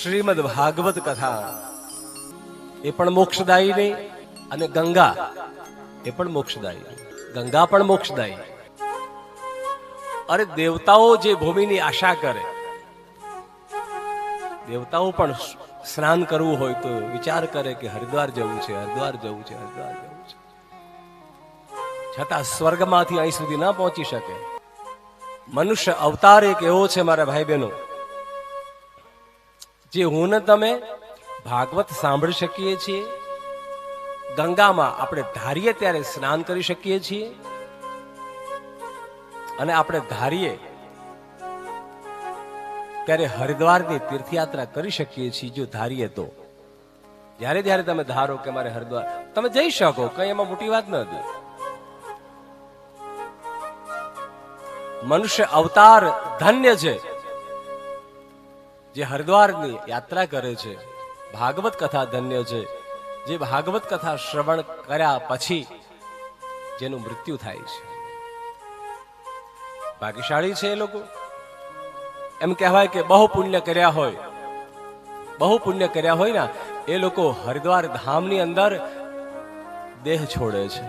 શ્રીમદ ભાગવત કથા એ પણ મોક્ષદાયી નહીં, અને ગંગા એ પણ મોક્ષદાયી. ગંગા પણ મોક્ષદાયી. અરે દેવતાઓ જે ભૂમિની આશા કરે, દેવતાઓ પણ સ્નાન કરવું હોય તો વિચાર કરે કે હરિદ્વાર જવું છે, હરિદ્વાર જવું છે, હરિદ્વાર જવું છે, છતાં સ્વર્ગમાંથી અહીં સુધી ના પહોંચી શકે. મનુષ્ય અવતાર એક એવો છે મારા ભાઈ બહેનો, જે હું ને તમે ભાગવત સાંભળી શકીએ છીએ, ગંગામાં આપણે ધારીએ ત્યારે સ્નાન કરી શકીએ છીએ, અને આપણે ધારીએ ત્યારે હરિદ્વારની તીર્થયાત્રા કરી શકીએ છીએ. જો ધારીએ તો જ્યારે જ્યારે તમે ધારો કે મારે હરિદ્વાર, તમે જઈ શકો, કઈ એમાં મોટી વાત નથી. મનુષ્ય અવતાર ધન્ય છે જે હરિદ્વારની યાત્રા કરે છે. ભાગવત કથા ધન્ય છે જે ભાગવત કથા શ્રવણ કર્યા પછી જેનું મૃત્યુ થાય છે. ભાગ્યશાળી છે એ લોકો. એમ કહેવાય કે બહુ પુણ્ય કર્યા હોય, બહુ પુણ્ય કર્યા હોય ને એ લોકો હરિદ્વાર ધામની અંદર દેહ છોડે છે.